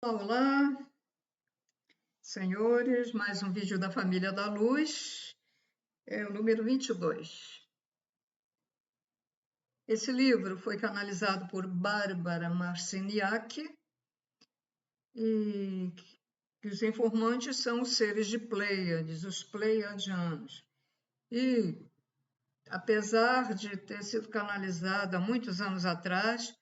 Olá, senhores, mais um vídeo da Família da Luz, é o número 22. Esse livro foi canalizado por Bárbara Marciniak e que os informantes são os seres de Pleiades, os pleiadianos. E, apesar de ter sido canalizado há muitos anos atrás,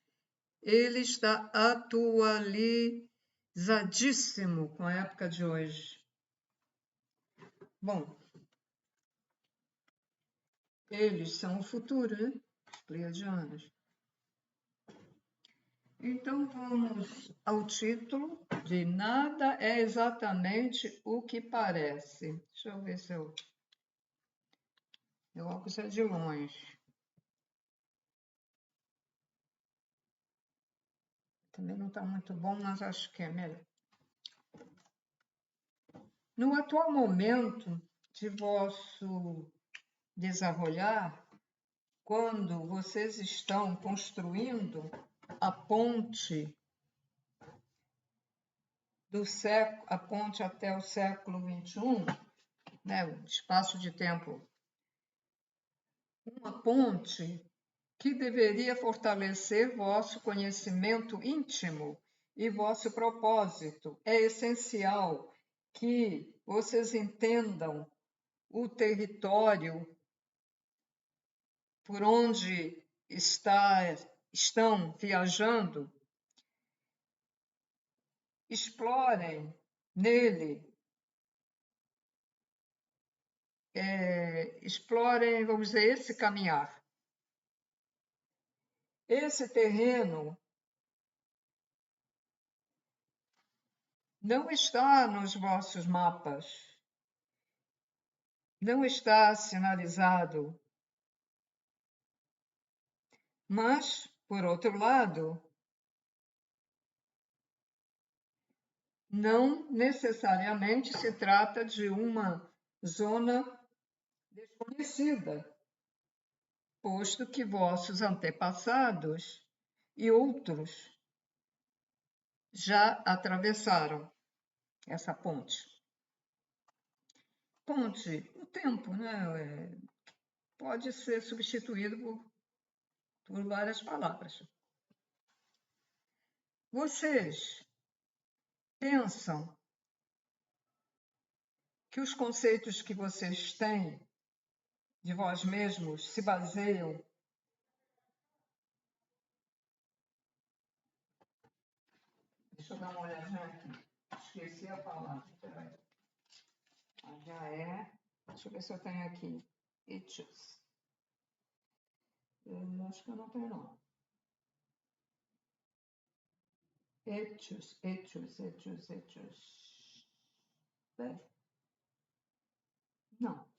ele está atualizadíssimo com a época de hoje. Bom, eles são o futuro, né? Os pleiadianos. Então, vamos ao título de Nada é exatamente o que parece. Deixa eu ver se eu óculos é de longe. Também não está muito bom, mas acho que é melhor. No atual momento de vosso desarrollar, quando vocês estão construindo a ponte a ponte até o século XXI, né, o espaço de tempo, uma ponte que deveria fortalecer vosso conhecimento íntimo e vosso propósito. É essencial que vocês entendam o território por onde estão viajando, explorem nele, explorem, vamos dizer, esse caminhar. Esse terreno não está nos vossos mapas, não está sinalizado. Mas, por outro lado, não necessariamente se trata de uma zona desconhecida, posto que vossos antepassados e outros já atravessaram essa ponte. Ponte, o tempo, né? Pode ser substituído por várias palavras. Vocês pensam que os conceitos que vocês têm de vós mesmos se baseiam Deixa eu dar uma olhadinha aqui. Esqueci a palavra. Peraí. Já é. Deixa eu ver se eu tenho aqui. Etios. Acho que eu não tenho, não. Etios. Bem, não.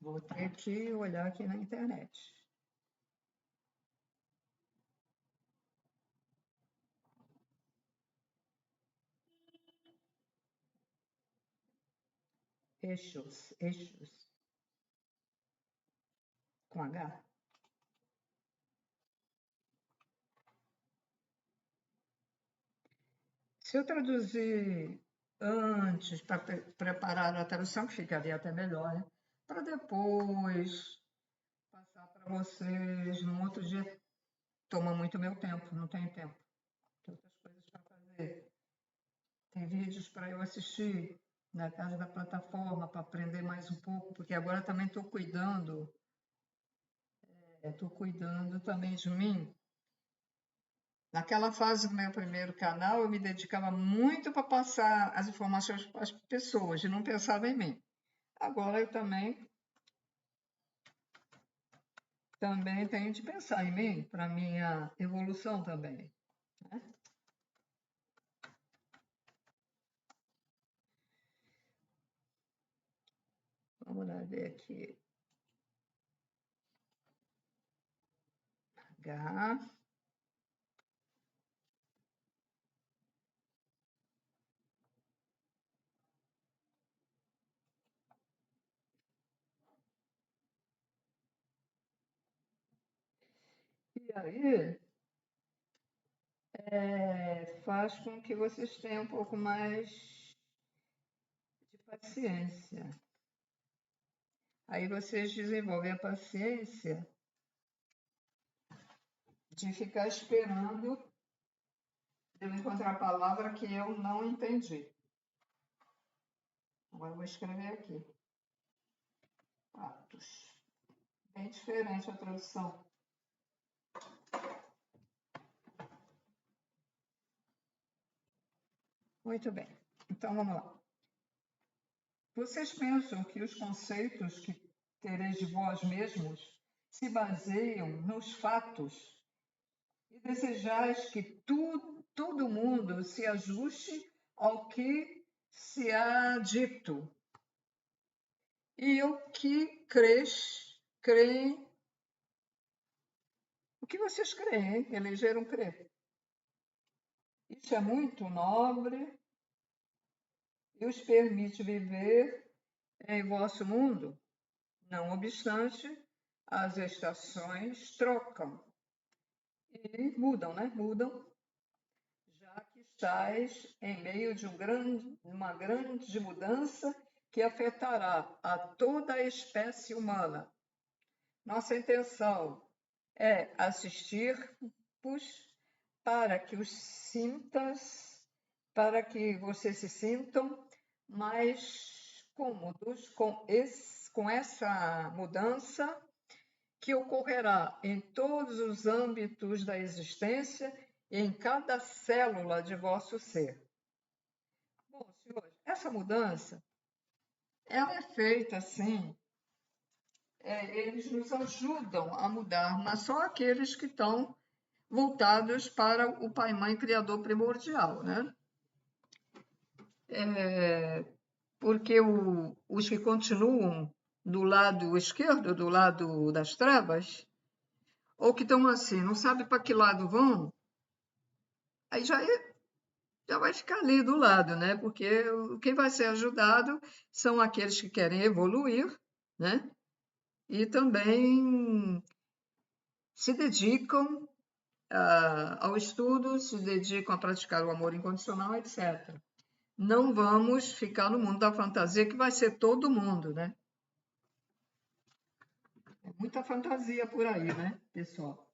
Vou ter que olhar aqui na internet. Eixos. Com H. Se eu traduzir antes, para preparar a tradução, que ficaria até melhor, né? Para depois passar para vocês no outro dia, toma muito meu tempo, não tenho tempo. Tem outras coisas para fazer. Tem vídeos para eu assistir na casa da plataforma para aprender mais um pouco, porque agora também estou cuidando também de mim. Naquela fase do meu primeiro canal, eu me dedicava muito para passar as informações para as pessoas e não pensava em mim. Agora eu também tenho de pensar em mim, para a minha evolução também. Né? Vamos lá ver aqui. H. E aí, faz com que vocês tenham um pouco mais de paciência. Aí vocês desenvolvem a paciência de ficar esperando eu encontrar a palavra que eu não entendi. Agora eu vou escrever aqui. Atos. Bem diferente a tradução. Muito bem. Então vamos lá. Vocês pensam que os conceitos que tereis de vós mesmos se baseiam nos fatos e desejais que todo mundo se ajuste ao que se há dito. E o que creem, o que vocês creem, elegeram crer. Isso é muito nobre e os permite viver em vosso mundo. Não obstante, as estações trocam e mudam, né? Mudam, já que estáis em meio de uma grande mudança que afetará a toda a espécie humana. Nossa intenção é assistir-vos para que vocês se sintam mais cômodos com essa mudança que ocorrerá em todos os âmbitos da existência e em cada célula de vosso ser. Bom, senhores, essa mudança, ela é feita assim, eles nos ajudam a mudar, mas só aqueles que estão voltados para o Pai, Mãe, Criador primordial, né? Porque os que continuam do lado esquerdo, do lado das trevas, ou que estão assim, não sabe para que lado vão, aí já vai ficar ali do lado, né? Porque quem vai ser ajudado são aqueles que querem evoluir, né? E também se dedicam ao estudo, se dedicam a praticar o amor incondicional, etc. Não vamos ficar no mundo da fantasia, que vai ser todo mundo, né? É muita fantasia por aí, né, pessoal?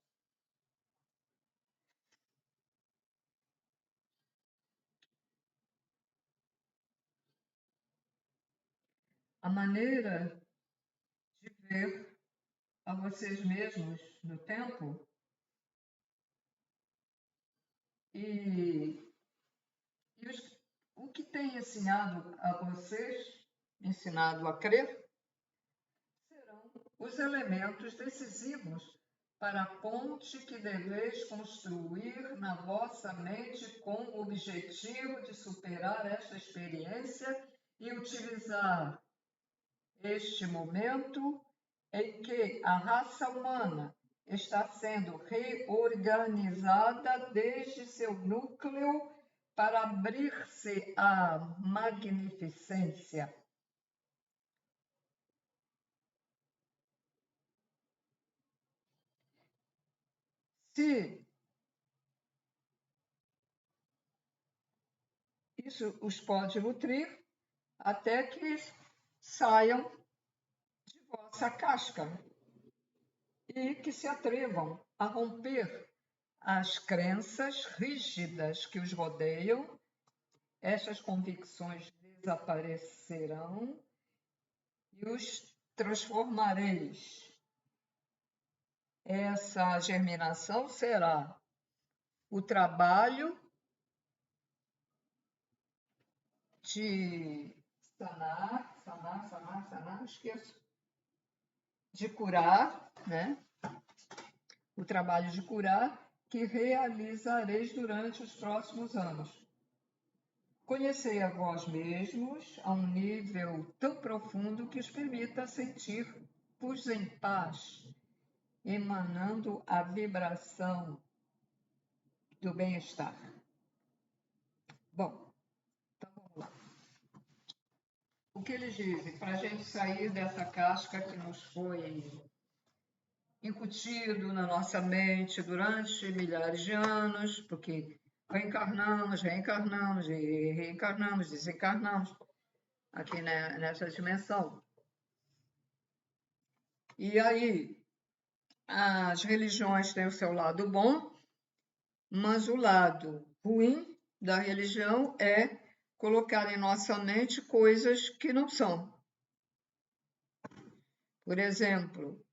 A maneira de ver a vocês mesmos no tempo e o que tem ensinado a vocês, ensinado a crer, serão os elementos decisivos para a ponte que deveis construir na vossa mente com o objetivo de superar esta experiência e utilizar este momento em que a raça humana está sendo reorganizada desde seu núcleo para abrir-se à magnificência. Se isso os pode nutrir até que saiam de vossa casca e que se atrevam a romper as crenças rígidas que os rodeiam. Essas convicções desaparecerão e os transformareis. Essa germinação será o trabalho de sanar, esqueço, de curar, né? O trabalho de curar que realizareis durante os próximos anos. Conhecei a vós mesmos a um nível tão profundo que os permita sentir-vos em paz, emanando a vibração do bem-estar. Bom, então vamos lá. O que eles dizem? Para a gente sair dessa casca que nos foi incutido na nossa mente durante milhares de anos, porque reencarnamos, reencarnamos e reencarnamos, desencarnamos aqui nessa dimensão. E aí, as religiões têm o seu lado bom, mas o lado ruim da religião é colocar em nossa mente coisas que não são. Por exemplo,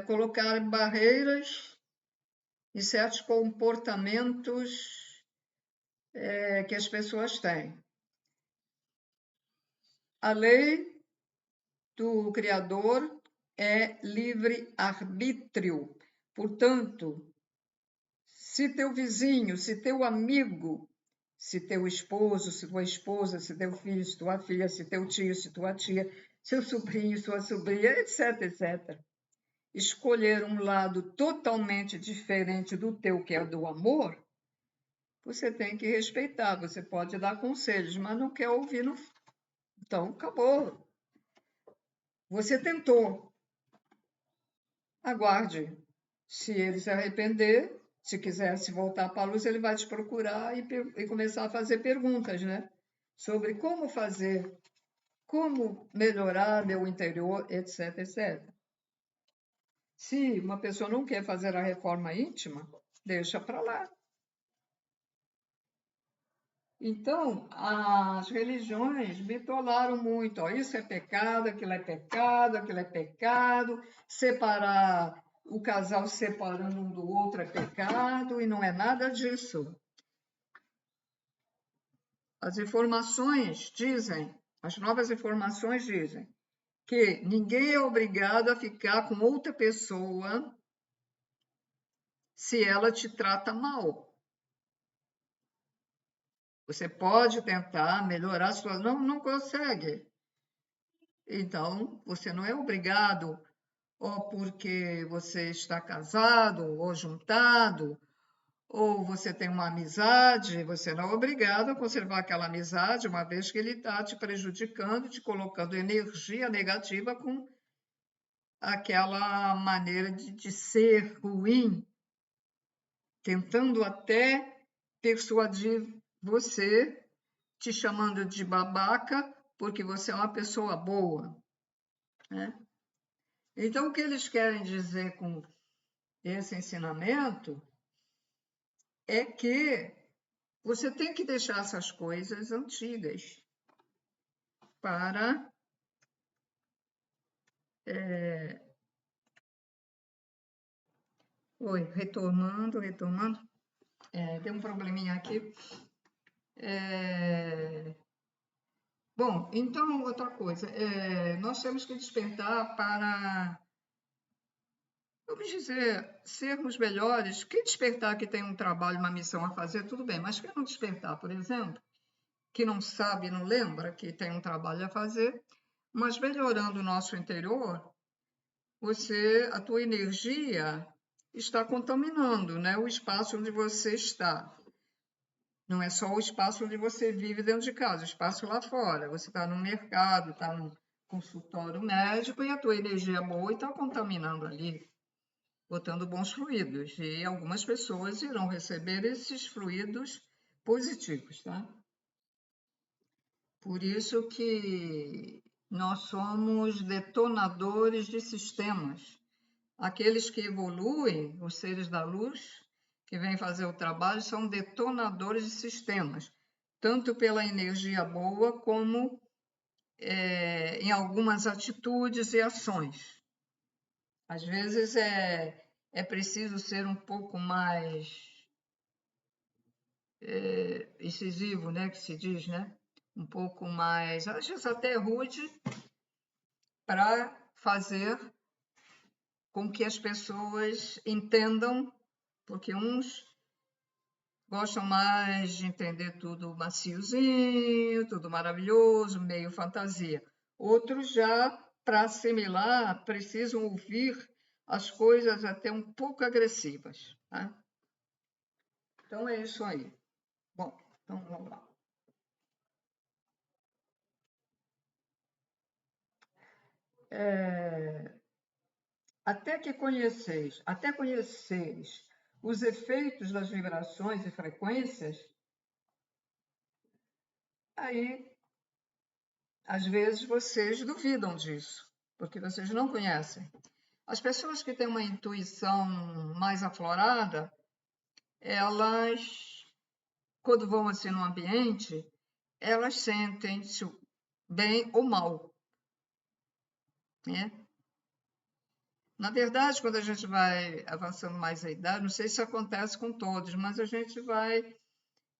colocar barreiras em certos comportamentos que as pessoas têm. A lei do Criador é livre-arbítrio. Portanto, se teu vizinho, se teu amigo, se teu esposo, se tua esposa, se teu filho, se tua filha, se teu tio, se tua tia, seu sobrinho, sua sobrinha, etc, etc, escolher um lado totalmente diferente do teu, que é do amor, você tem que respeitar. Você pode dar conselhos, mas não quer ouvir. Então, acabou. Você tentou. Aguarde. Se ele se arrepender, se quiser se voltar para a luz, ele vai te procurar e começar a fazer perguntas, né? Sobre como fazer, como melhorar meu interior, etc, etc. Se uma pessoa não quer fazer a reforma íntima, deixa para lá. Então, as religiões bitolaram muito. Ó, isso é pecado, aquilo é pecado. Separar o casal separando um do outro é pecado, e não é nada disso. As informações dizem, as novas informações dizem, que ninguém é obrigado a ficar com outra pessoa se ela te trata mal. Você pode tentar melhorar a sua... Não consegue. Então, você não é obrigado, ou porque você está casado, ou juntado, ou você tem uma amizade, você não é obrigado a conservar aquela amizade, uma vez que ele está te prejudicando, te colocando energia negativa com aquela maneira de ser ruim, tentando até persuadir você, te chamando de babaca, porque você é uma pessoa boa, né? Então, o que eles querem dizer com esse ensinamento é que você tem que deixar essas coisas antigas para Oi, retomando. Tem um probleminha aqui. Bom, então, outra coisa. Nós temos que despertar para, vamos dizer, sermos melhores. Quem despertar que tem um trabalho, uma missão a fazer, tudo bem. Mas quem não despertar, por exemplo, que não sabe, não lembra que tem um trabalho a fazer, mas melhorando o nosso interior, a tua energia está contaminando, né, o espaço onde você está. Não é só o espaço onde você vive dentro de casa, o espaço lá fora. Você está no mercado, está no consultório médico e a tua energia é boa e está contaminando ali, botando bons fluidos. E algumas pessoas irão receber esses fluidos positivos, tá? Por isso que nós somos detonadores de sistemas. Aqueles que evoluem, os seres da luz, que vêm fazer o trabalho, são detonadores de sistemas, tanto pela energia boa como em algumas atitudes e ações. Às vezes é preciso ser um pouco mais incisivo, né, que se diz, né? Um pouco mais, às vezes até rude, para fazer com que as pessoas entendam, porque uns gostam mais de entender tudo maciozinho, tudo maravilhoso, meio fantasia. Outros já, para assimilar, precisam ouvir as coisas até um pouco agressivas, tá? Então é isso aí. Bom, então vamos lá. Até conheceres os efeitos das vibrações e frequências, aí, às vezes, vocês duvidam disso, porque vocês não conhecem. As pessoas que têm uma intuição mais aflorada, elas, quando vão assim no ambiente, elas sentem-se bem ou mal, né? Na verdade, quando a gente vai avançando mais a idade, não sei se acontece com todos, mas a gente vai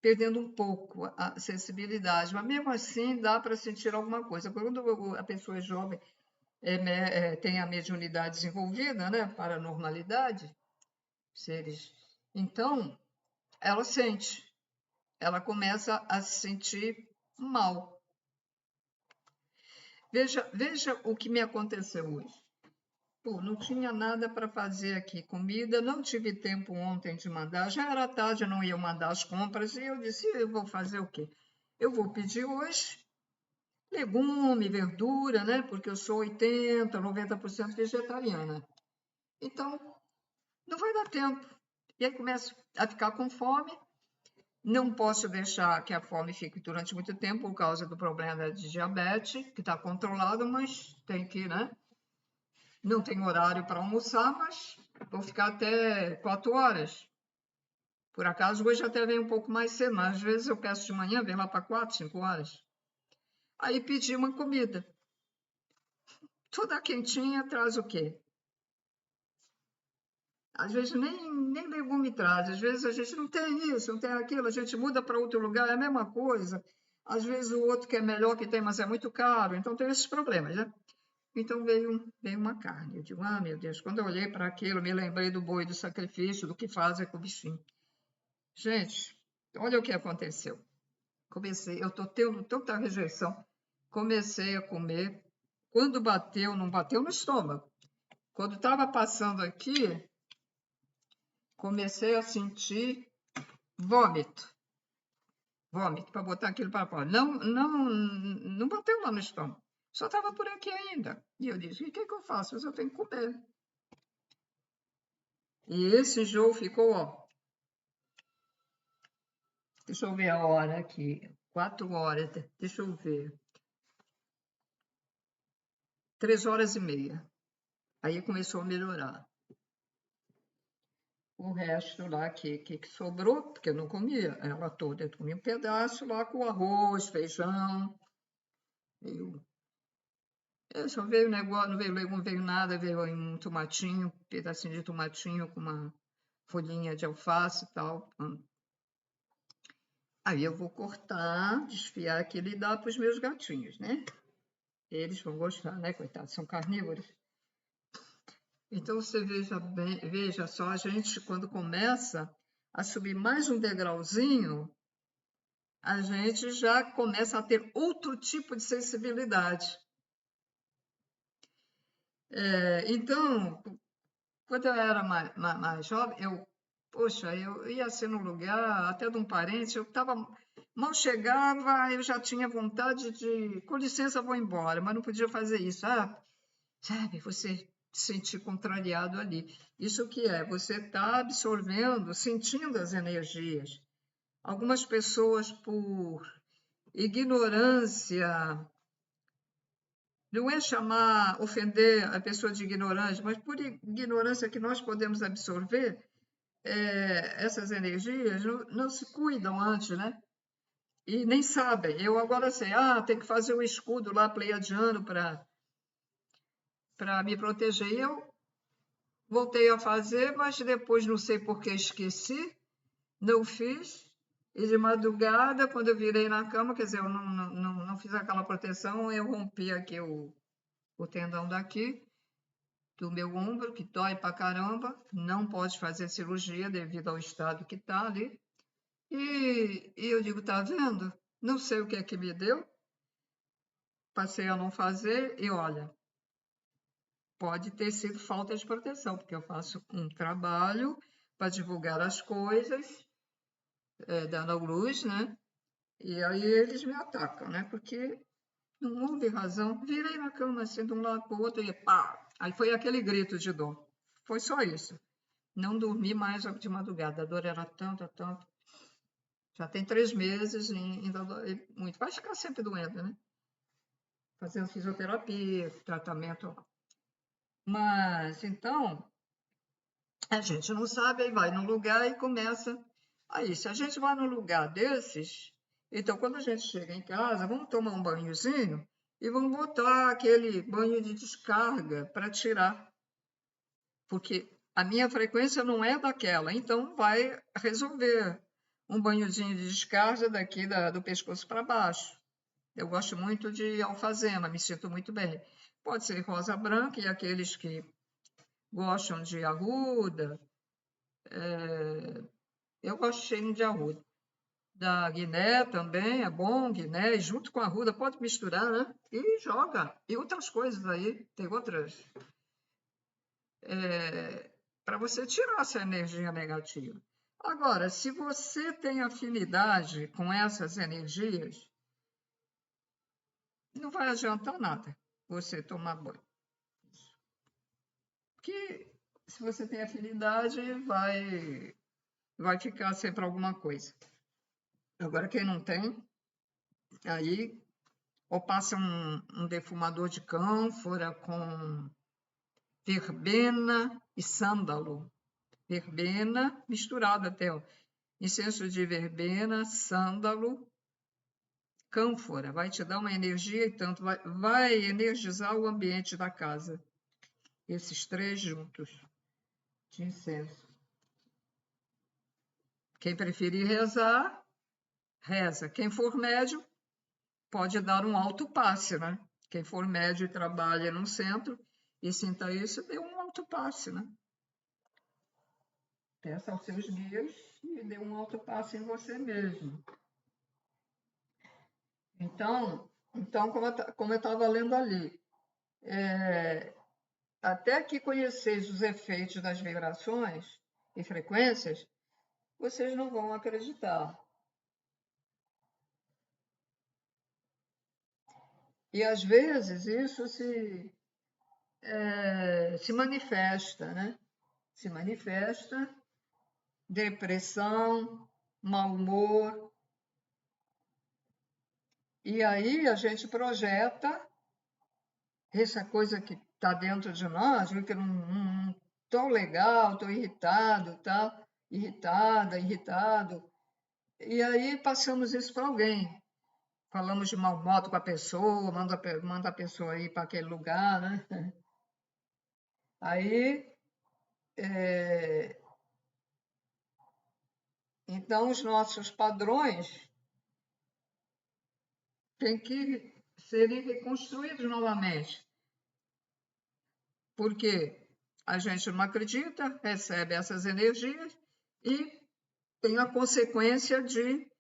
perdendo um pouco a sensibilidade. Mas mesmo assim, dá para sentir alguma coisa. Quando a pessoa é jovem, tem a mediunidade desenvolvida, né? Paranormalidade, seres. Então, ela sente, ela começa a se sentir mal. Veja o que me aconteceu hoje. Pô, não tinha nada para fazer aqui, comida, não tive tempo ontem de mandar, já era tarde, eu não ia mandar as compras, e eu disse, eu vou fazer o quê? Eu vou pedir hoje legume, verdura, né? Porque eu sou 80%, 90% vegetariana. Então, não vai dar tempo. E aí começo a ficar com fome, não posso deixar que a fome fique durante muito tempo por causa do problema de diabetes, que está controlado, mas tem que, né? Não tenho horário para almoçar, mas vou ficar até 4 horas. Por acaso, hoje até vem um pouco mais cedo, mas às vezes eu peço de manhã, vem lá para 4, 5 horas. Aí pedi uma comida. Toda quentinha traz o quê? Às vezes nem legume traz, às vezes a gente não tem isso, não tem aquilo, a gente muda para outro lugar, é a mesma coisa. Às vezes o outro que é melhor que tem, mas é muito caro, então tem esses problemas, né? Então veio uma carne. Eu digo, ah, meu Deus, quando eu olhei para aquilo, me lembrei do boi do sacrifício, do que fazem com o bichinho. Gente, olha o que aconteceu. Eu estou tendo tanta rejeição. Comecei a comer. Quando bateu, não bateu no estômago. Quando estava passando aqui, comecei a sentir vômito. Vômito, para botar aquilo para fora. Não bateu lá no estômago. Só estava por aqui ainda. E eu disse, o que eu faço? Eu tenho que comer. E esse enjoo ficou, ó. Deixa eu ver a hora aqui. 4 horas. Deixa eu ver. 3h30. Aí começou a melhorar. O resto lá que sobrou, porque eu não comia ela toda, eu comia um pedaço lá com arroz, feijão. Só veio negócio, não veio legume, não veio nada, veio um tomatinho, um pedacinho de tomatinho com uma folhinha de alface e tal. Aí eu vou cortar, desfiar aquilo e dar para os meus gatinhos, né? Eles vão gostar, né? Coitados, são carnívoros. Então você veja só, a gente quando começa a subir mais um degrauzinho, a gente já começa a ter outro tipo de sensibilidade. Então, quando eu era mais jovem, eu ia assim no lugar, até de um parente, eu estava, mal chegava, eu já tinha vontade de, com licença, vou embora, mas não podia fazer isso. Sabe, você se sentir contrariado ali. Isso que é? Você está absorvendo, sentindo as energias. Algumas pessoas, por ignorância, não é ofender a pessoa de ignorante, mas por ignorância que nós podemos absorver essas energias, não se cuidam antes, né? E nem sabem. Eu agora sei, tem que fazer o escudo lá pleiadiano para me proteger. E eu voltei a fazer, mas depois não sei por que esqueci, não fiz. E de madrugada, quando eu virei na cama, quer dizer, eu não fiz aquela proteção, eu rompi aqui o tendão daqui, do meu ombro, que dói pra caramba, não pode fazer cirurgia devido ao estado que está ali. E eu digo, tá vendo? Não sei o que é que me deu, passei a não fazer e olha, pode ter sido falta de proteção, porque eu faço um trabalho para divulgar as coisas, dando luz, né? E aí eles me atacam, né? Porque não houve razão. Virei na cama assim, de um lado para o outro e pá! Aí foi aquele grito de dor. Foi só isso. não dormi mais de madrugada. A dor era tanta. Já tem 3 meses e ainda dói muito. Vai ficar sempre doendo, né? Fazendo fisioterapia, tratamento. Mas, então, a gente não sabe, aí vai num lugar e começa. Aí, se a gente vai num lugar desses, então, quando a gente chega em casa, vamos tomar um banhozinho e vamos botar aquele banho de descarga para tirar. Porque a minha frequência não é daquela, então vai resolver um banhozinho de descarga daqui do pescoço para baixo. Eu gosto muito de alfazema, me sinto muito bem. Pode ser rosa branca e aqueles que gostam de arruda, eu gosto cheio de arruda. Da Guiné também é bom, Guiné, e junto com a arruda, pode misturar, né? E joga. E outras coisas aí, tem outras. Para você tirar essa energia negativa. Agora, se você tem afinidade com essas energias, não vai adiantar nada você tomar banho. Porque se você tem afinidade, vai ficar sempre alguma coisa. Agora, quem não tem, aí ou passa um defumador de cânfora com verbena e sândalo. Verbena misturada até, ó. Incenso de verbena, sândalo, cânfora. Vai te dar uma energia e tanto, vai energizar o ambiente da casa. Esses 3 juntos de incenso. Quem preferir rezar, reza. Quem for médio, pode dar um alto passe, né? Quem for médio e trabalha no centro e sinta isso, dê um alto passe, né? Peça aos seus guias e dê um alto passe em você mesmo. Então como eu estava lendo ali, até que conheceis os efeitos das vibrações e frequências, vocês não vão acreditar. E às vezes isso se manifesta, né? Se manifesta depressão, mau humor. E aí a gente projeta essa coisa que está dentro de nós, que eu não estou legal, estou irritado, tal, irritado. E aí passamos isso para alguém. Falamos de mau modo com a pessoa, manda a pessoa ir para aquele lugar, né? Aí, então, os nossos padrões têm que serem reconstruídos novamente. Porque a gente não acredita, recebe essas energias e tem a consequência de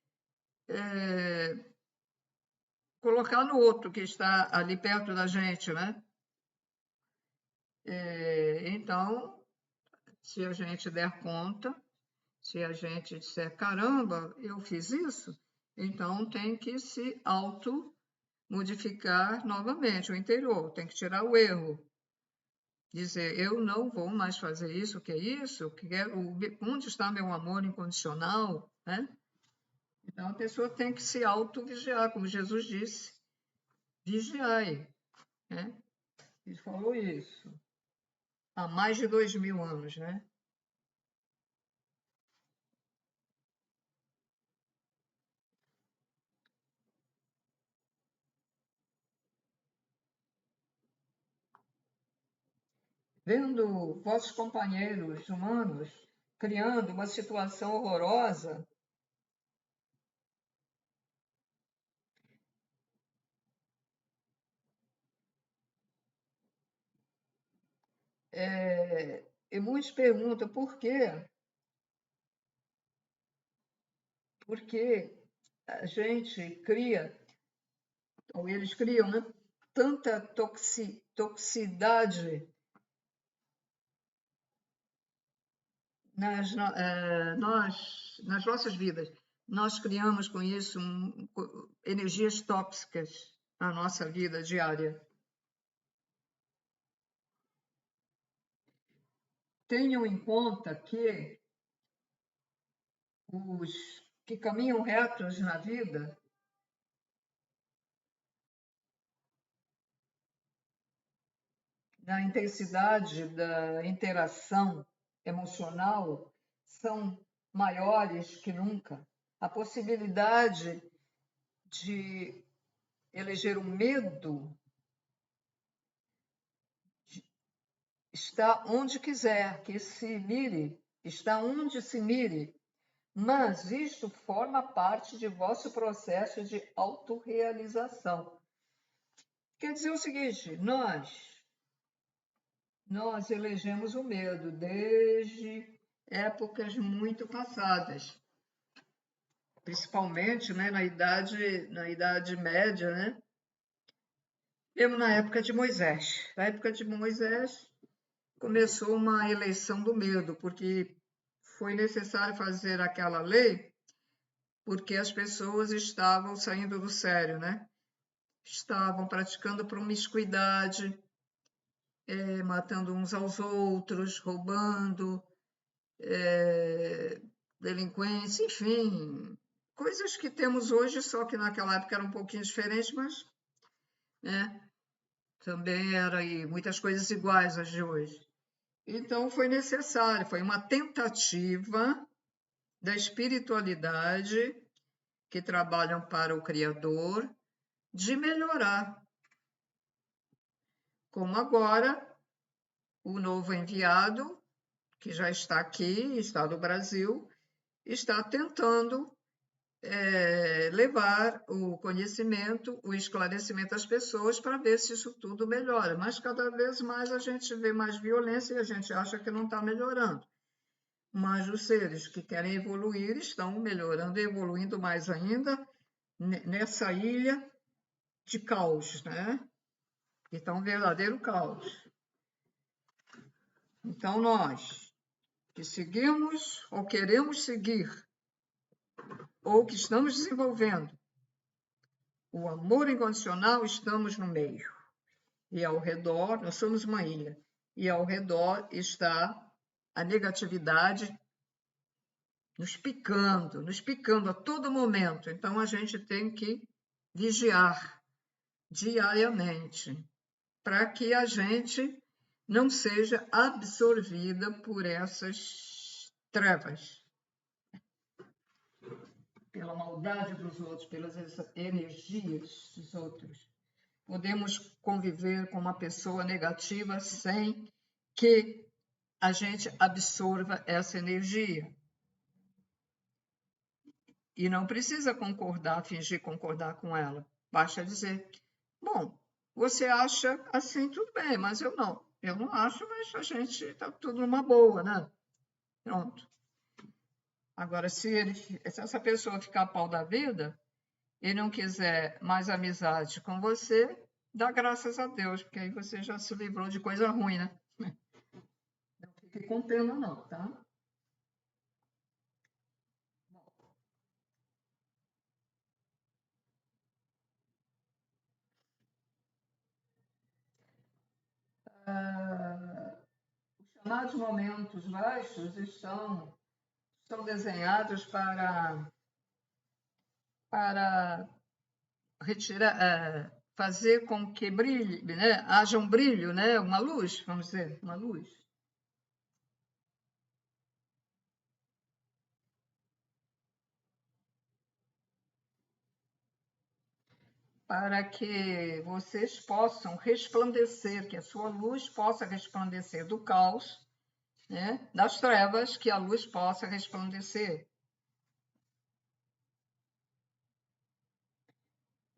colocar no outro que está ali perto da gente, né? Então, se a gente der conta, se a gente disser, caramba, eu fiz isso, então tem que se auto-modificar novamente o interior, tem que tirar o erro. Dizer, eu não vou mais fazer isso, o que é isso? Onde está meu amor incondicional? Né? Então, a pessoa tem que se auto-vigiar, como Jesus disse, vigiai. Né? Ele falou isso há mais de 2000 anos, né? Vendo vossos companheiros humanos criando uma situação horrorosa, e muitos perguntam por quê? Porque a gente cria, ou eles criam, né, tanta toxicidade nas nossas vidas. Nós criamos com isso energias tóxicas na nossa vida diária. tenham em conta que os que caminham retos na vida, na intensidade da interação emocional, são maiores que nunca. A possibilidade de eleger o medo está onde quiser que se mire, está onde se mire, mas isto forma parte de vosso processo de autorrealização. Quer dizer o seguinte, nós elegemos o medo desde épocas muito passadas, principalmente, né, na Idade Média, né? Mesmo na época de Moisés. Na época de Moisés, começou uma eleição do medo, porque foi necessário fazer aquela lei, porque as pessoas estavam saindo do sério, né? Estavam praticando promiscuidade, matando uns aos outros, roubando, delinquência, enfim, coisas que temos hoje, só que naquela época era um pouquinho diferente, mas, né, também era aí muitas coisas iguais às de hoje. Então foi necessário, foi uma tentativa da espiritualidade que trabalham para o Criador de melhorar. Como agora o novo enviado, que já está aqui, está no Brasil, está tentando levar o conhecimento, o esclarecimento às pessoas para ver se isso tudo melhora. Mas cada vez mais a gente vê mais violência e a gente acha que não está melhorando. Mas os seres que querem evoluir estão melhorando e evoluindo mais ainda nessa ilha de caos, né? Que está um verdadeiro caos. Então, nós que seguimos ou queremos seguir, ou que estamos desenvolvendo o amor incondicional, estamos no meio. E ao redor, nós somos uma ilha, e ao redor está a negatividade nos picando a todo momento. Então, a gente tem que vigiar diariamente para que a gente não seja absorvida por essas trevas, pela maldade dos outros, pelas energias dos outros. Podemos conviver com uma pessoa negativa sem que a gente absorva essa energia. E não precisa concordar, fingir concordar com ela. Basta dizer, bom, você acha assim, tudo bem, mas eu não. Eu não acho, mas a gente está tudo numa boa, né? Pronto. Agora, se essa pessoa ficar pau da vida e não quiser mais amizade com você, dá graças a Deus, porque aí você já se livrou de coisa ruim, né? Não fique com pena não, tá? Os chamados momentos baixos são desenhados para retirar, fazer com que brilhe, né? Haja um brilho, né? Uma luz, vamos dizer, uma luz. Para que vocês possam resplandecer, que a sua luz possa resplandecer do caos, né? Das trevas, que a luz possa resplandecer.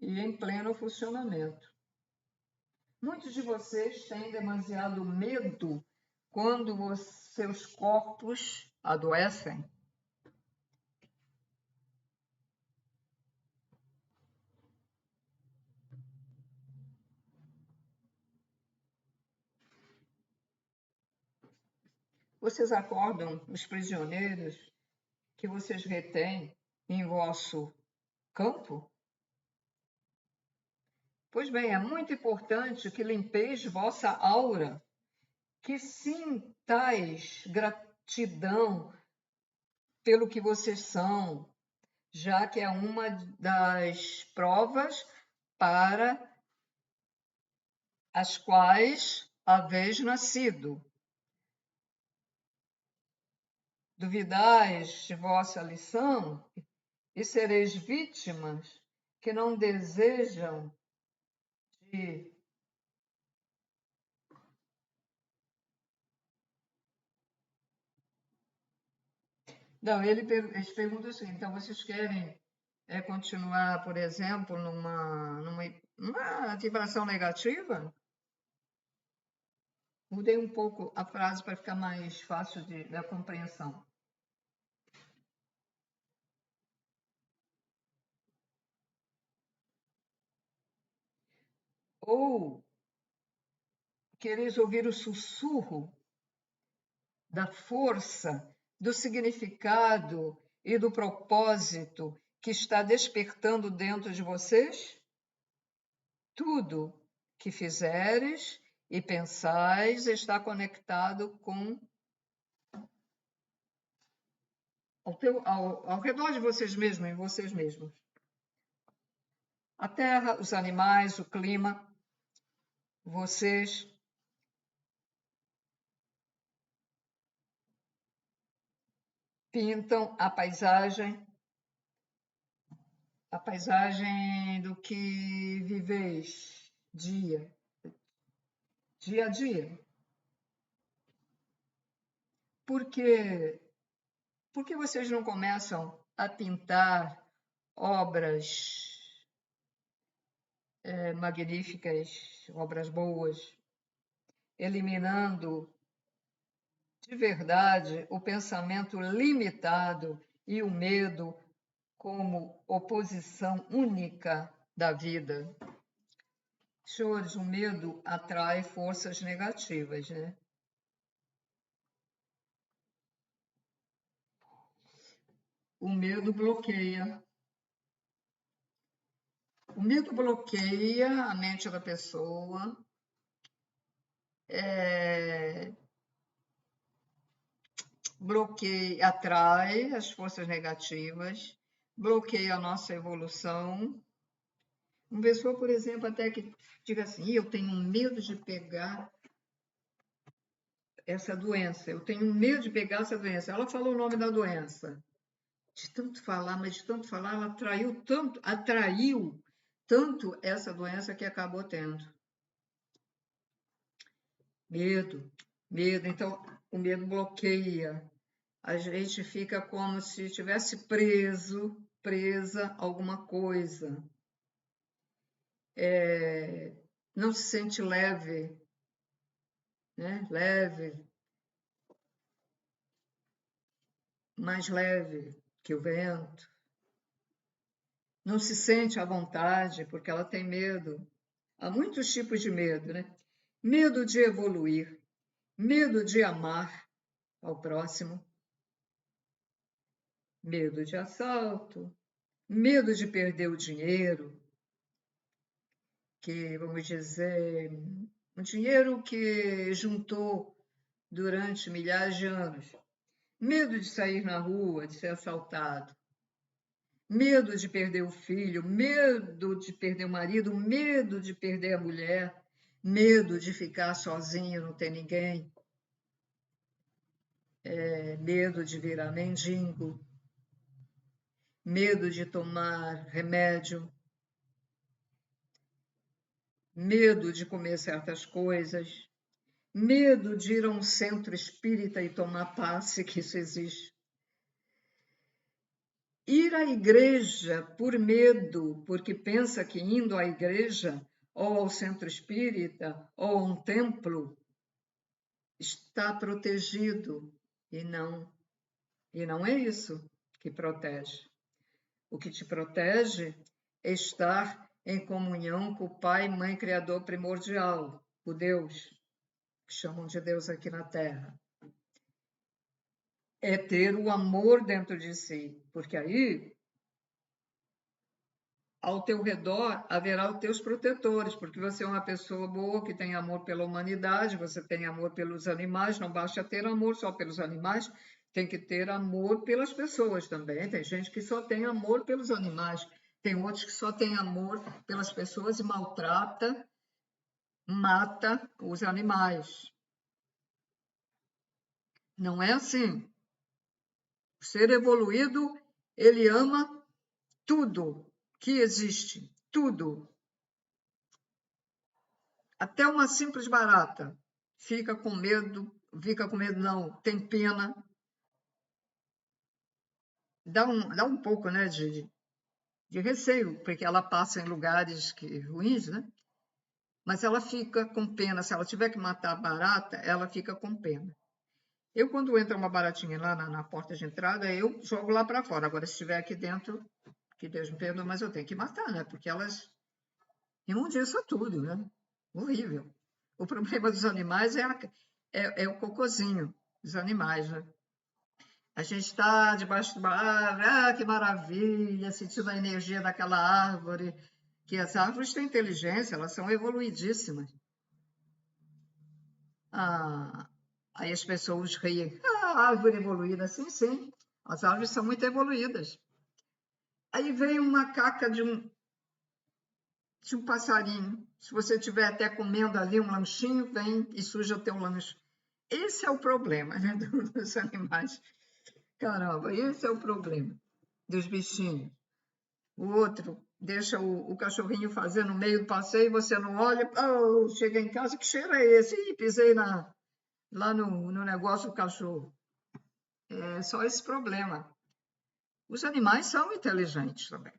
E em pleno funcionamento. Muitos de vocês têm demasiado medo quando os seus corpos adoecem. Vocês acordam os prisioneiros que vocês retêm em vosso campo? Pois bem, é muito importante que limpeis vossa aura que sintais gratidão pelo que vocês são, já que é uma das provas para as quais haveis nascido. Duvidais de vossa lição e sereis vítimas que não desejam de... Não, eles perguntam assim, então vocês querem continuar, por exemplo, numa vibração negativa? Mudei um pouco a frase para ficar mais fácil da compreensão. Ou quereis ouvir o sussurro da força, do significado e do propósito que está despertando dentro de vocês? Tudo que fizeres e pensais está conectado com ao redor de vocês mesmos, em vocês mesmos. A terra, os animais, o clima, vocês pintam a paisagem do que viveis dia a dia. Por que vocês não começam a pintar obras magníficas, obras boas, eliminando de verdade o pensamento limitado e o medo como oposição única da vida? Senhores, o medo atrai forças negativas, né? O medo bloqueia. O medo bloqueia a mente da pessoa, bloqueia, atrai as forças negativas, bloqueia a nossa evolução. Uma pessoa, por exemplo, até que diga assim, eu tenho medo de pegar essa doença, eu tenho medo de pegar essa doença. Ela falou o nome da doença. De tanto falar, mas de tanto falar, ela atraiu tanto essa doença que acabou tendo. Medo. Então, o medo bloqueia. A gente fica como se estivesse presa a alguma coisa. Não se sente leve, né? Mais leve que o vento. Não se sente à vontade porque ela tem medo. Há muitos tipos de medo, né? Medo de evoluir, medo de amar ao próximo, medo de assalto, medo de perder o dinheiro, que, vamos dizer, um dinheiro que juntou durante milhares de anos, medo de sair na rua, de ser assaltado, medo de perder o filho, medo de perder o marido, medo de perder a mulher, medo de ficar sozinho, não ter ninguém, medo de virar mendigo, medo de tomar remédio, medo de comer certas coisas, medo de ir a um centro espírita e tomar passe, que isso existe. Ir à igreja por medo, porque pensa que indo à igreja ou ao centro espírita ou a um templo está protegido, e não é isso que protege. O que te protege é estar em comunhão com o Pai, Mãe, Criador primordial, o Deus, que chamam de Deus aqui na Terra. É ter o amor dentro de si, porque aí ao teu redor haverá os teus protetores, porque você é uma pessoa boa que tem amor pela humanidade, você tem amor pelos animais, não basta ter amor só pelos animais, tem que ter amor pelas pessoas também. Tem gente que só tem amor pelos animais, tem outros que só tem amor pelas pessoas e maltrata, mata os animais. Não é assim. O ser evoluído, ele ama tudo que existe, tudo. Até uma simples barata fica com medo não, tem pena. Dá um pouco, né, de receio, porque ela passa em lugares ruins, né? Mas ela fica com pena. Se ela tiver que matar a barata, ela fica com pena. Eu, quando entra uma baratinha lá na porta de entrada, eu jogo lá para fora. Agora, se estiver aqui dentro, que Deus me perdoe, mas eu tenho que matar, né? Porque elas imundiçam tudo, né? Horrível. O problema dos animais é o cocôzinho dos animais, né? A gente está debaixo de uma árvore, que maravilha, sentindo a energia daquela árvore, que as árvores têm inteligência, elas são evoluidíssimas. Aí as pessoas riem, árvore evoluída, sim, sim, as árvores são muito evoluídas. Aí vem uma caca de um passarinho, se você estiver até comendo ali um lanchinho, vem e suja o teu lanche. Esse é o problema, né, dos animais. Caramba, esse é o problema dos bichinhos. O outro deixa o cachorrinho fazer no meio do passeio, você não olha, chega em casa, que cheiro é esse? Ih, pisei lá no negócio do cachorro. É só esse problema. Os animais são inteligentes também.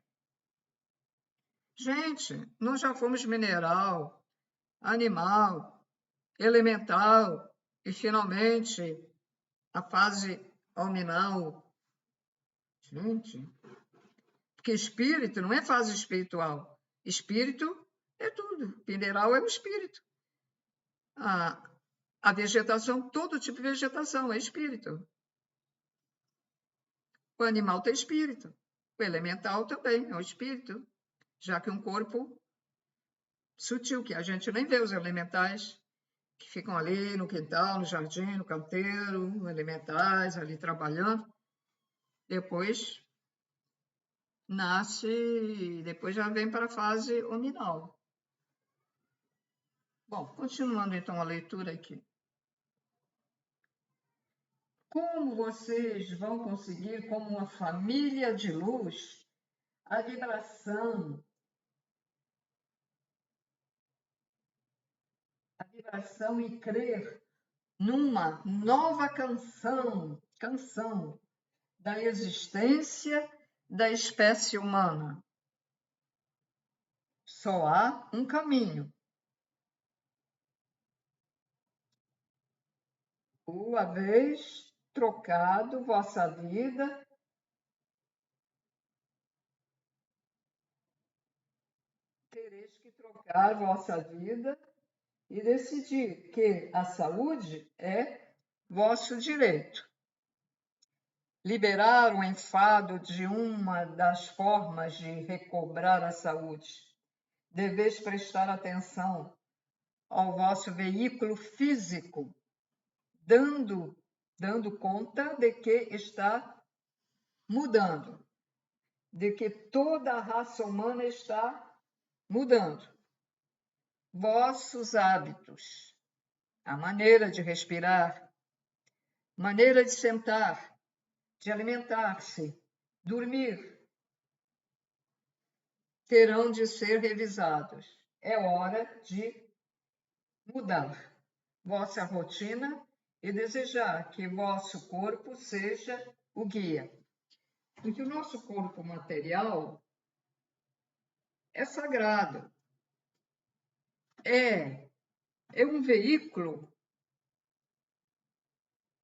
Gente, nós já fomos mineral, animal, elemental e, finalmente, a fase nominal. Gente, porque espírito não é fase espiritual. Espírito é tudo. Mineral é o espírito. A vegetação, todo tipo de vegetação é espírito. O animal tem espírito. O elemental também é o espírito, já que um corpo sutil, que a gente nem vê os elementais que ficam ali no quintal, no jardim, no canteiro, elementais ali trabalhando. Depois nasce e depois já vem para a fase hominal. Bom, continuando então a leitura aqui. Como vocês vão conseguir, como uma família de luz, a vibração e crer numa nova canção da existência da espécie humana? Só há um caminho. Uma vez trocado vossa vida, tereis que trocar vossa vida e decidir que a saúde é vosso direito. Liberar o enfado de uma das formas de recobrar a saúde. Deveis prestar atenção ao vosso veículo físico, dando conta de que está mudando, de que toda a raça humana está mudando. Vossos hábitos, a maneira de respirar, maneira de sentar, de alimentar-se, dormir, terão de ser revisados. É hora de mudar vossa rotina e desejar que vosso corpo seja o guia. Porque o nosso corpo material é sagrado, é um veículo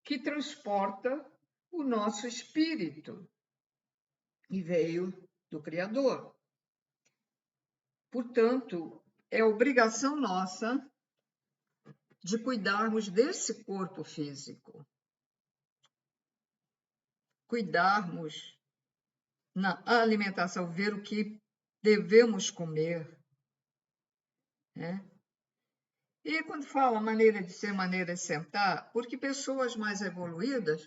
que transporta o nosso espírito e veio do Criador. Portanto, é obrigação nossa de cuidarmos desse corpo físico, cuidarmos na alimentação, ver o que devemos comer, né? E quando fala maneira de ser, maneira de sentar, porque pessoas mais evoluídas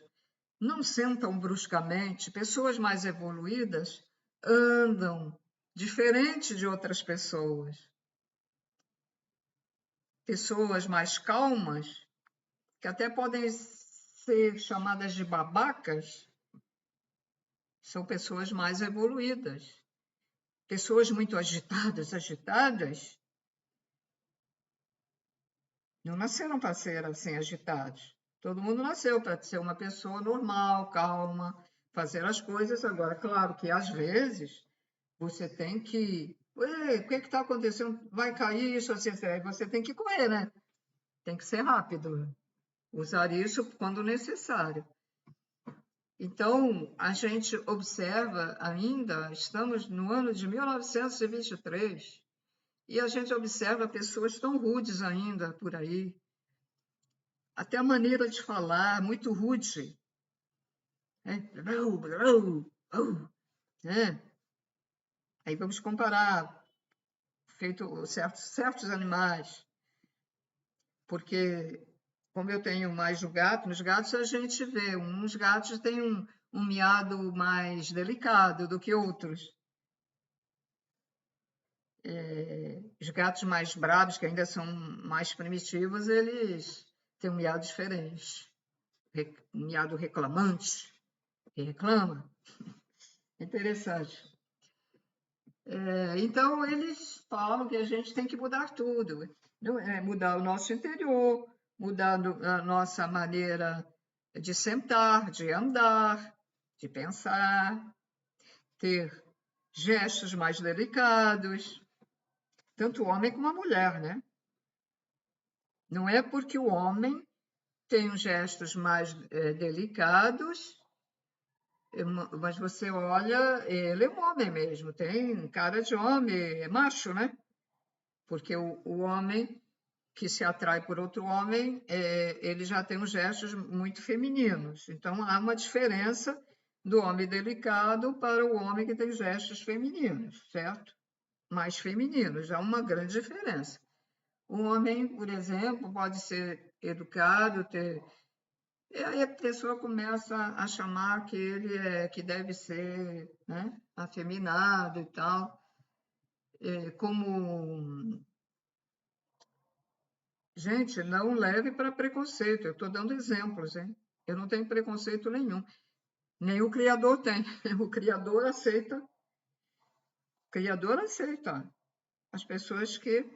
não sentam bruscamente, pessoas mais evoluídas andam diferente de outras pessoas. Pessoas mais calmas, que até podem ser chamadas de babacas, são pessoas mais evoluídas. Pessoas muito agitadas, não nasceram para ser assim agitados. Todo mundo nasceu para ser uma pessoa normal, calma, fazer as coisas. Agora, claro que às vezes você tem que. Ué, o que está acontecendo? Vai cair isso, assim, você tem que correr, né? Tem que ser rápido. Usar isso quando necessário. Então, a gente observa ainda, estamos no ano de 1923, e a gente observa pessoas tão rudes ainda por aí. Até a maneira de falar, muito rude. Né? Né? Aí vamos comparar, feito certos animais, porque como eu tenho mais o gato, nos gatos a gente vê, uns gatos têm um miado mais delicado do que outros. Os gatos mais bravos, que ainda são mais primitivos, eles têm um miado diferente. Um miado reclamante, que reclama. Interessante. Então, eles falam que a gente tem que mudar tudo. Mudar o nosso interior, mudar a nossa maneira de sentar, de andar, de pensar, ter gestos mais delicados, tanto o homem como a mulher, né? Não é porque o homem tem os gestos mais delicados, mas você olha, ele é um homem mesmo, tem cara de homem, é macho, né? Porque o homem que se atrai por outro homem, ele já tem os gestos muito femininos. Então, há uma diferença do homem delicado para o homem que tem gestos femininos, certo? Mais femininos, há uma grande diferença. O homem, por exemplo, pode ser educado, e aí a pessoa começa a chamar que ele que deve ser, né, afeminado e tal, como gente, não leve para preconceito. Eu estou dando exemplos, hein? Eu não tenho preconceito nenhum. Nem o criador tem. O criador aceita as pessoas que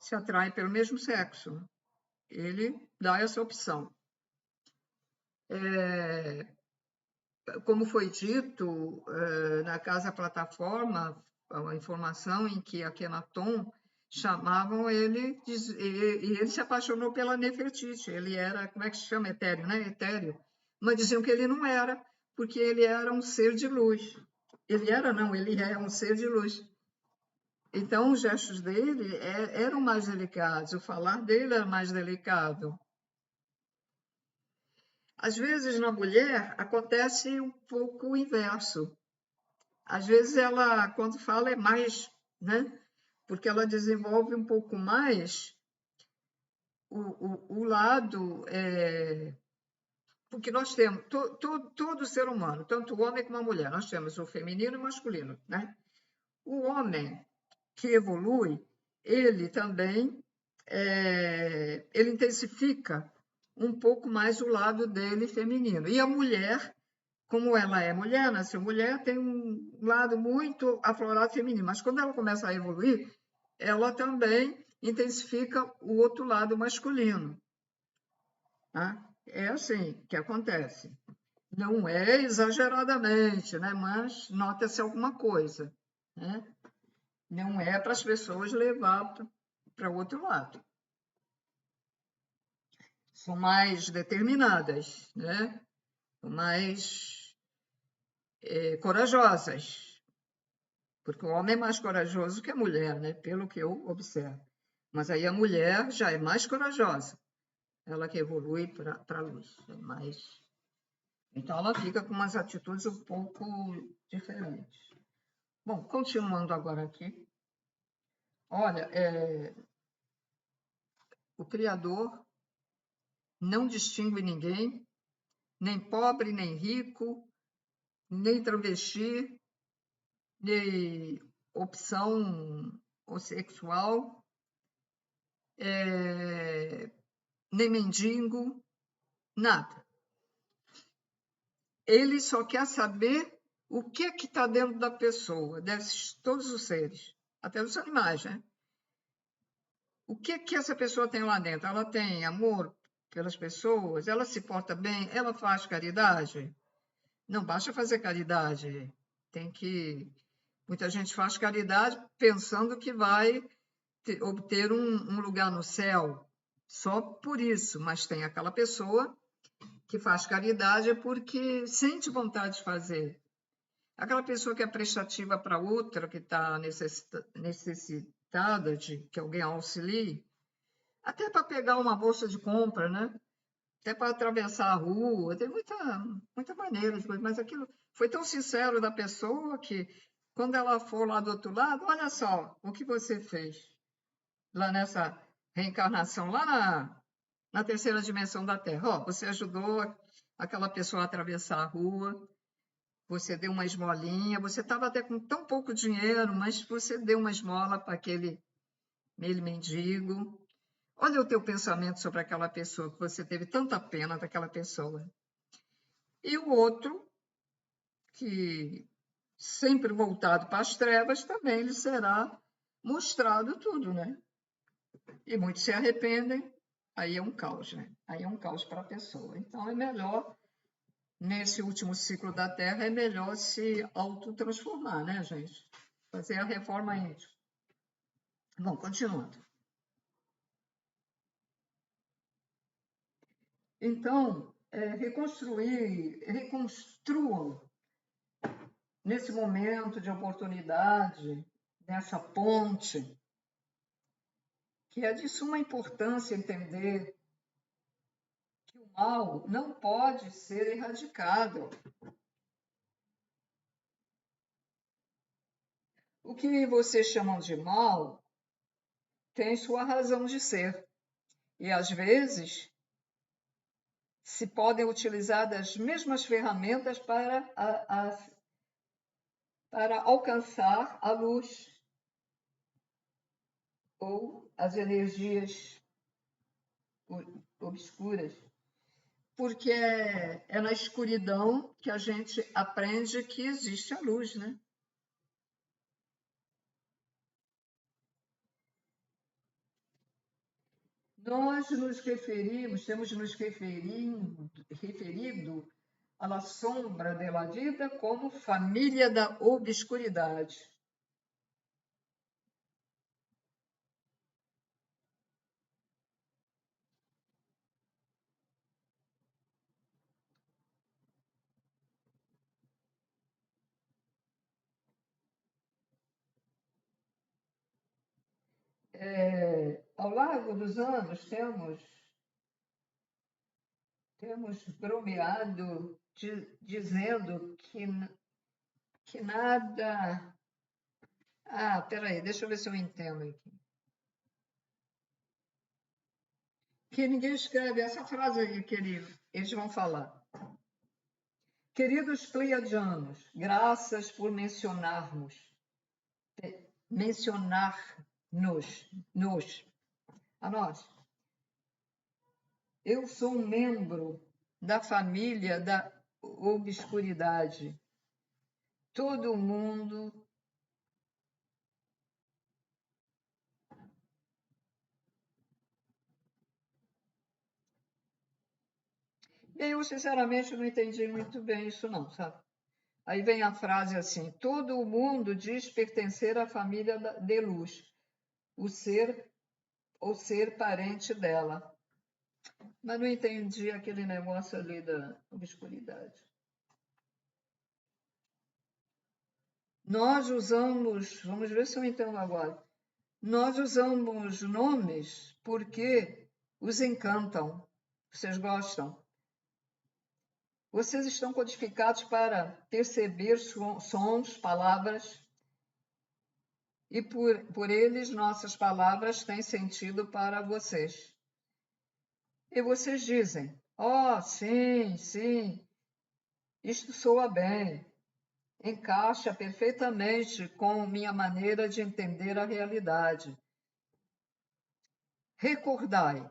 se atraem pelo mesmo sexo. Ele dá essa opção. Como foi dito na Casa Plataforma, a informação em que a Kenaton chamavam ele, e ele se apaixonou pela Nefertiti. Ele era, como é que se chama? Etéreo, né? Etéreo. Mas diziam que ele não era, porque ele era um ser de luz. Ele era, não, ele é um ser de luz. Então, os gestos dele eram mais delicados, o falar dele era mais delicado. Às vezes, na mulher, acontece um pouco o inverso. Às vezes, ela, quando fala, é mais, né? Porque ela desenvolve um pouco mais o lado. Porque nós temos, todo ser humano, tanto o homem como a mulher, nós temos o feminino e o masculino, né? O homem que evolui, ele também ele intensifica um pouco mais o lado dele feminino. E a mulher, como ela é mulher, nasceu mulher, tem um lado muito aflorado feminino. Mas quando ela começa a evoluir, ela também intensifica o outro lado masculino. Tá? É assim que acontece. Não é exageradamente, né? Mas nota-se alguma coisa. Né? Não é para as pessoas levar para o outro lado. São mais determinadas, né? Mais corajosas, porque o homem é mais corajoso que a mulher, né? Pelo que eu observo. Mas aí a mulher já é mais corajosa, ela que evolui para a luz, é mais. Então ela fica com umas atitudes um pouco diferentes. Bom, continuando agora aqui. Olha, o Criador não distingue ninguém, nem pobre, nem rico, nem travesti, nem opção sexual, nem mendigo, nada. Ele só quer saber o que está dentro da pessoa, todos os seres, até os animais, né? O que essa pessoa tem lá dentro? Ela tem amor pelas pessoas? Ela se porta bem? Ela faz caridade? Não basta fazer caridade. Tem que... Muita gente faz caridade pensando que vai obter um lugar no céu. Só por isso. Mas tem aquela pessoa que faz caridade porque sente vontade de fazer. Aquela pessoa que é prestativa para outra, que está necessitada de que alguém auxilie, até para pegar uma bolsa de compra, né? Até para atravessar a rua, tem muita maneira de coisa, mas aquilo foi tão sincero da pessoa que, quando ela for lá do outro lado, olha só o que você fez lá nessa reencarnação, lá na terceira dimensão da Terra. Ó, você ajudou aquela pessoa a atravessar a rua, você deu uma esmolinha, você estava até com tão pouco dinheiro, mas você deu uma esmola para aquele mendigo. Olha o teu pensamento sobre aquela pessoa, que você teve tanta pena daquela pessoa. E o outro, que sempre voltado para as trevas, também lhe será mostrado tudo, né? E muitos se arrependem, aí é um caos, né? Aí é um caos para a pessoa. Então é melhor, nesse último ciclo da Terra, é melhor se autotransformar, né, gente? Fazer a reforma íntima. Bom, continuando. Então, reconstruam nesse momento de oportunidade, nessa ponte, que é de suma importância entender que o mal não pode ser erradicado. O que vocês chamam de mal tem sua razão de ser, e às vezes se podem utilizar das mesmas ferramentas para alcançar a luz ou as energias obscuras, porque é na escuridão que a gente aprende que existe a luz, né? Nós temos nos referido à sombra da vida como família da obscuridade. Ao largo dos anos, temos bromeado dizendo que nada. Ah, peraí, deixa eu ver se eu entendo aqui. Que ninguém escreve essa frase aí, querido. Eles vão falar. Queridos pleiadianos, graças por mencionar-nos, a nós. Eu sou um membro da família da obscuridade. Todo mundo eu, sinceramente, não entendi muito bem isso não, sabe? Aí vem a frase assim, todo mundo diz pertencer à família de luz, o ser ou ser parente dela. Mas não entendi aquele negócio ali da obscuridade. Nós usamos, vamos ver se eu entendo agora, nós usamos nomes porque os encantam. Vocês gostam? Vocês estão codificados para perceber sons, palavras e por eles nossas palavras têm sentido para vocês. E vocês dizem: oh, sim, sim, isto soa bem, encaixa perfeitamente com minha maneira de entender a realidade. Recordai,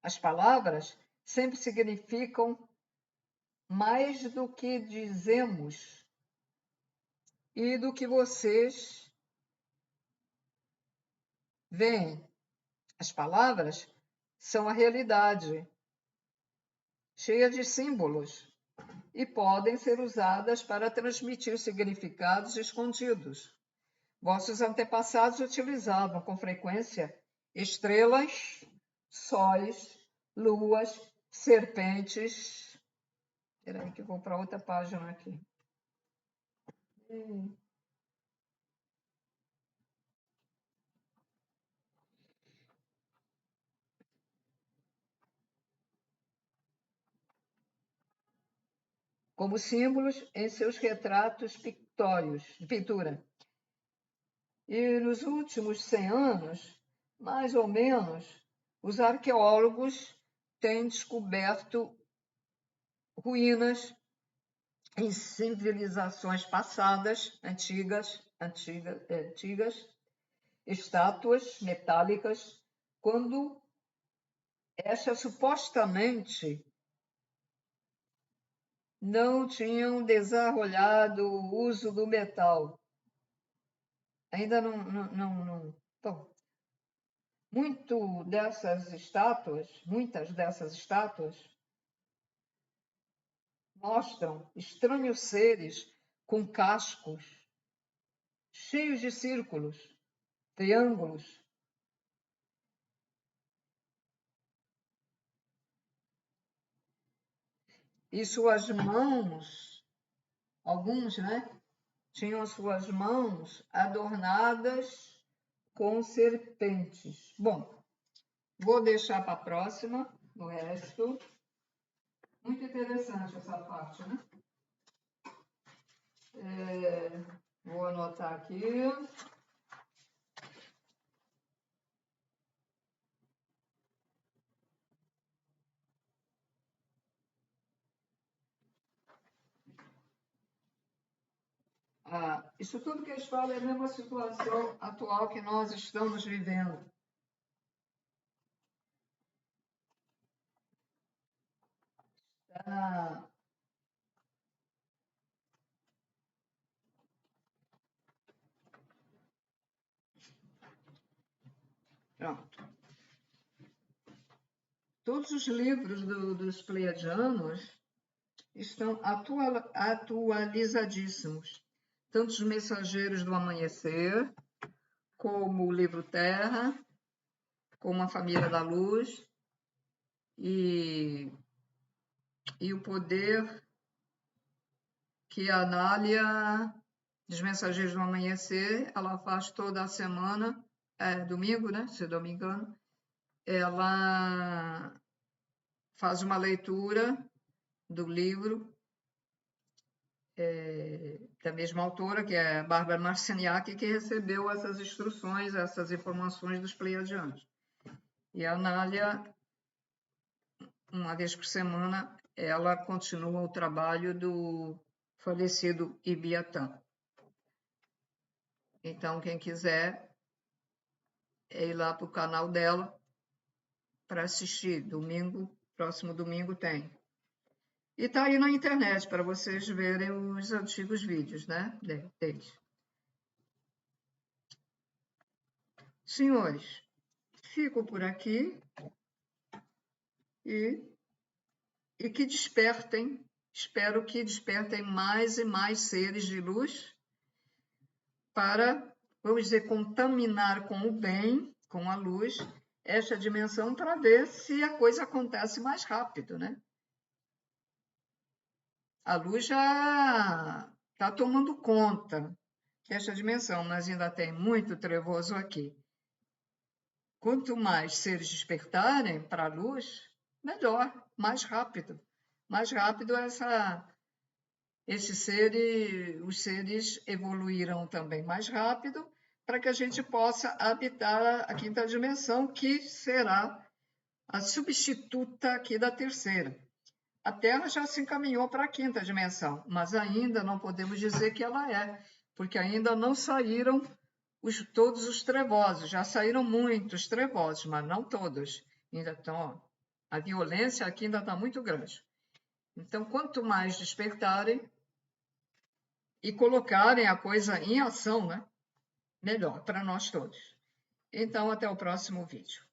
as palavras sempre significam mais do que dizemos e do que vocês veem. As palavras são a realidade, cheia de símbolos, e podem ser usadas para transmitir significados escondidos. Vossos antepassados utilizavam com frequência estrelas, sóis, luas, serpentes. Espera aí que eu vou para outra página aqui. Como símbolos em seus retratos pictórios, de pintura. E nos últimos 100 anos, mais ou menos, os arqueólogos têm descoberto ruínas em civilizações passadas, antigas, estátuas metálicas, quando estas supostamente não tinham desarrollado o uso do metal. Ainda não. Bom, muitas dessas estátuas mostram estranhos seres com cascos cheios de círculos, triângulos. E suas mãos, alguns, né, tinham suas mãos adornadas com serpentes. Bom, vou deixar para a próxima, o resto. Muito interessante essa parte, né? Vou anotar aqui. Isso tudo que eles falam é a mesma situação atual que nós estamos vivendo. Pronto. Todos os livros dos pleiadianos estão atualizadíssimos. Tanto os Mensageiros do Amanhecer, como o livro Terra, como a Família da Luz, e o poder que a Anália dos Mensageiros do Amanhecer, ela faz toda a semana, domingo, né? Se eu não me engano, ela faz uma leitura do livro da mesma autora, que é a Bárbara Marciniak, que recebeu essas instruções, essas informações dos pleiadianos. E a Anália, uma vez por semana, ela continua o trabalho do falecido Ibiatã. Então, quem quiser ir lá para o canal dela para assistir. Próximo domingo tem. E está aí na internet para vocês verem os antigos vídeos, né, deles. Senhores, fico por aqui e que despertem, espero que despertem mais e mais seres de luz para, vamos dizer, contaminar com o bem, com a luz, esta dimensão para ver se a coisa acontece mais rápido, né? A luz já está tomando conta desta dimensão, mas ainda tem muito trevoso aqui. Quanto mais seres despertarem para a luz, melhor, mais rápido. Mais rápido os seres evoluirão também mais rápido, para que a gente possa habitar a quinta dimensão, que será a substituta aqui da terceira. A Terra já se encaminhou para a quinta dimensão, mas ainda não podemos dizer que ela é, porque ainda não saíram todos os trevosos. Já saíram muitos trevosos, mas não todos. Então, a violência aqui ainda está muito grande. Então, quanto mais despertarem e colocarem a coisa em ação, né, melhor para nós todos. Então, até o próximo vídeo.